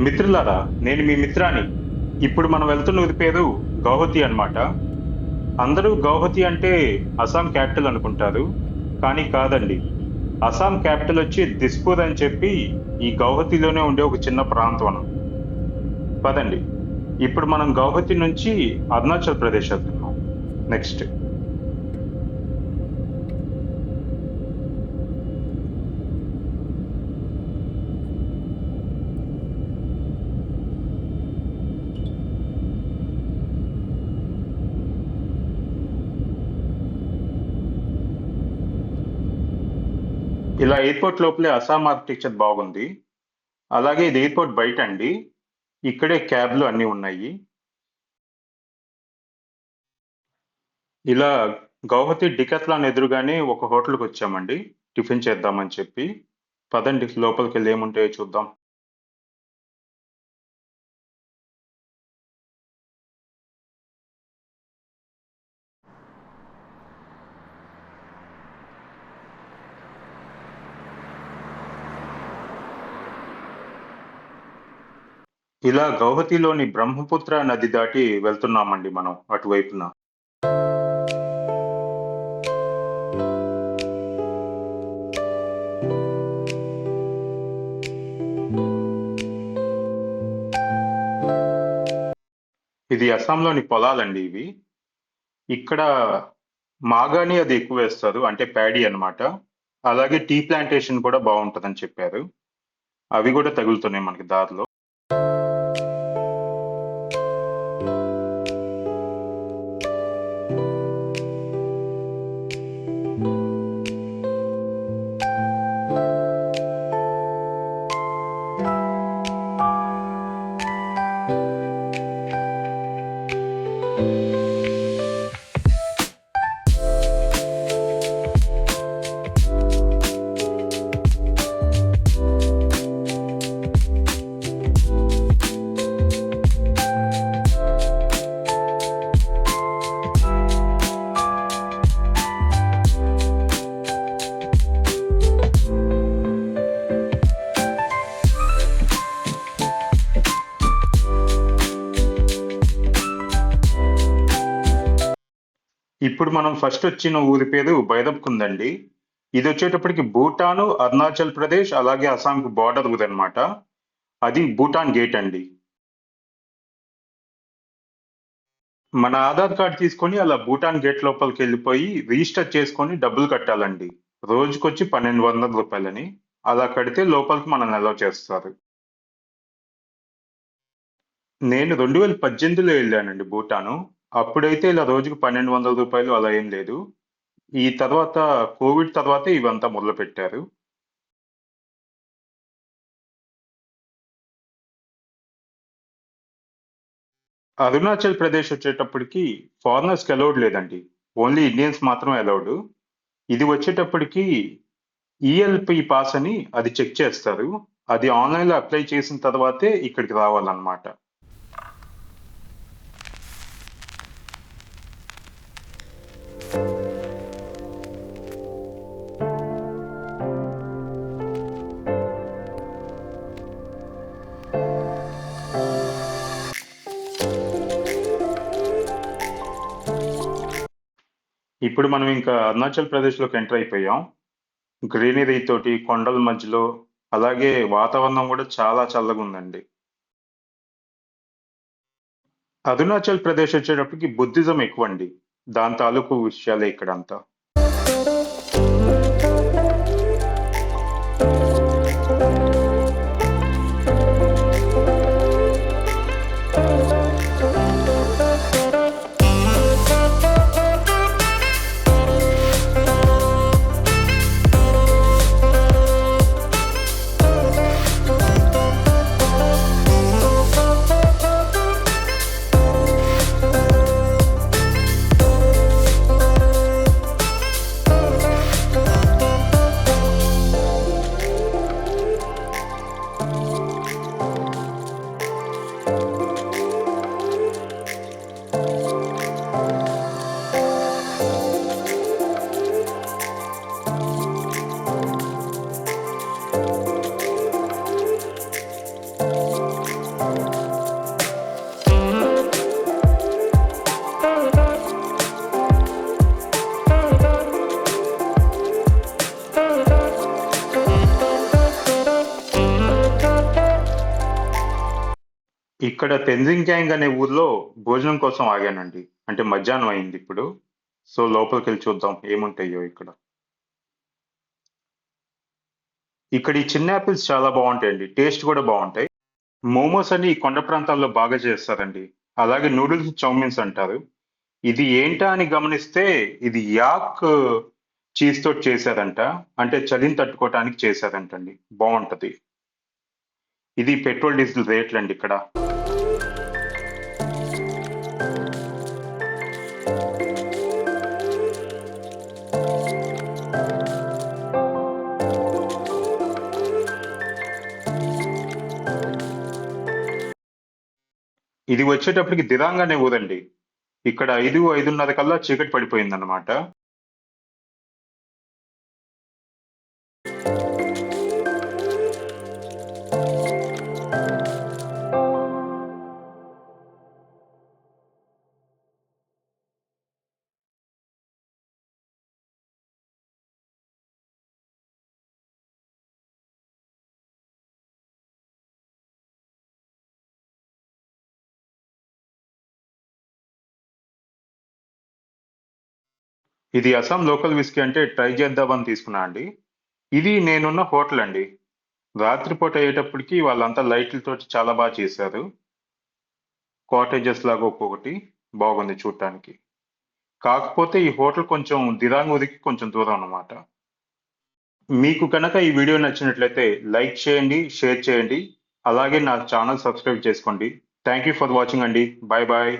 మిత్రులారా, నేను మీ మిత్రాని. ఇప్పుడు మనం వెళ్తున్నది పేరు గౌహతి అన్నమాట. అందరూ గౌహతి అంటే అస్సాం క్యాపిటల్ అనుకుంటారు. కానీ కాదండి. అస్సాం క్యాపిటల్ వచ్చి దిస్పూర్ అని చెప్పి ఈ గౌహతిలోనే ఉండే ఒక చిన్న ప్రాంతం. పదండి. ఇప్పుడు మనం గౌహతి నుంచి అరుణాచల్ ప్రదేశ్ వెళ్తున్నాం. నెక్స్ట్. ఇలా ఎయిర్‌పోర్ట్ లోపలే అస్సాం ఆర్కిటెక్చర్ బాగుంది. అలాగే ఇది ఎయిర్‌పోర్ట్ బయటండి. ఇక్కడే క్యాబ్‌లు అన్నీ ఉన్నాయి. ఇలా గౌహతి డికాథ్లాన్ ఎదురుగానే ఒక హోటల్‌కొచ్చామండి. టిఫిన్ చేద్దామని చెప్పి. పదండి లోపలికెళ్ళి ఏముంటాయో చూద్దాం. ఇలా గౌహతిలోని బ్రహ్మపుత్ర నది దాటి వెళ్తున్నామండి మనం అటువైపున. ఇది అస్సాంలోని పొలాలండి ఇవి. ఇక్కడ మాగాణి అది ఎక్కువేస్తారు. అంటే ప్యాడీ అన్నమాట. అలాగే టీ ప్లాంటేషన్ కూడా బావుంటదని చెప్పారు. అవి గూడా తగులుతున్నాయి మనకి దారిలో. ఇప్పుడు మనం ఫస్ట్ వచ్చిన ఊరి పేరు భైరబ్‌కుంద్ అండి. ఇదొచ్చేటప్పటికి భూటాను, అరుణాచల్ ప్రదేశ్ అలాగే అస్సాంకి బోర్డర్ ఊరన్నమాట. అది భూటాన్ గేట్ అండి. మన ఆధార్ కార్డ్ తీసుకొని అలా భూటాన్ గేట్ లోపలికెళ్ళిపోయి రిజిస్టర్ చేసుకొని డబ్బులు కట్టాలండి. రోజుకొచ్చి రూ. 1,200 అలా కడితే లోపలికి మనల్ని అలౌ చేస్తారు. నేను 2018లో ఎళ్ళానండి భూటాను. అప్పుడైతే ఇలా రోజుకి రూ. 1,200 అలా ఏం లేదు. ఈ తర్వాత కోవిడ్ తర్వాతే ఇవంతా మొదలుపెట్టారు. అరుణాచల్ ప్రదేశ్ వచ్చేటప్పటికి ఫారినర్స్‌కి అలౌడ్ లేదండి. ఓన్లీ ఇండియన్స్ మాత్రమే అలౌడు. ఇది వచ్చేటప్పటికి ఈఎల్‌పీ పాస్ అని అది చెక్ చేస్తారు. అది ఆన్‌లైన్‌లో అప్లై చేసిన తర్వాతే ఇక్కడికి రావాలన్నమాట. ఇప్పుడు మనం ఇంకా అరుణాచల్ ప్రదేశ్‌లోకి ఎంటర్ అయిపోయాం. గ్రీనరీ తోటి, కొండల మధ్యలో, అలాగే వాతావరణం గూడా చాలా చల్లగుందండి. అరుణాచల్ ప్రదేశ్ వచ్చేటప్పటికి బుద్ధిజం ఎక్కువండి. దాని తాలూకు విషయాలే ఇక్కడంతా. ఇక్కడ తెంజింగ్యాంగ్ అనే ఊర్లో భోజనం కోసం ఆగానండి. అంటే మధ్యాహ్నం అయింది ఇప్పుడు. సో లోపలికెళ్ళి చూద్దాం ఏముంటాయో ఇక్కడ. ఇక్కడ ఈ చిన్న యాపిల్స్ చాలా బాగుంటాయండి. టేస్ట్ కూడా బాగుంటాయి. మోమోస్ అని ఈ కొండ ప్రాంతాల్లో బాగా చేస్తారండి. అలాగే నూడిల్స్, చౌమీన్స్ అంటారు. ఇది ఏంటా అని గమనిస్తే ఇది యాక్ చీజ్ తోటి చేశారంట. అంటే చలిని తట్టుకోవటానికి చేశారంటండి. బాగుంటది. ఇది పెట్రోల్ డీజిల్ రేట్లండి ఇక్కడ. ఇది వచ్చేటప్పటికి దిరాంగ్ అనే ఊరండి. ఇక్కడ 5, 5:30 కల్లా చీకటి పడిపోయిందన్నమాట. ఇది అస్సాం లోకల్ విస్కీ అంటే ట్రై చేద్దామని తీసుకున్నా అండి. ఇది నేనున్న హోటల్ అండి. రాత్రిపూట అయ్యేటప్పటికి వాళ్ళంతా లైట్లతోటి చాలా బాగా చేశారు. కాటేజెస్ లాగా ఒక్కొక్కటి బాగుంది చూడటానికి. కాకపోతే ఈ హోటల్ కొంచెం దిరాంగ్ ఊరికి కొంచెం దూరం అన్నమాట. మీకు కనుక ఈ వీడియో నచ్చినట్లయితే లైక్ చేయండి, షేర్ చేయండి. అలాగే నా ఛానల్ సబ్స్క్రైబ్ చేసుకోండి. థ్యాంక్ యూ ఫర్ వాచింగ్ అండి. Bye bye.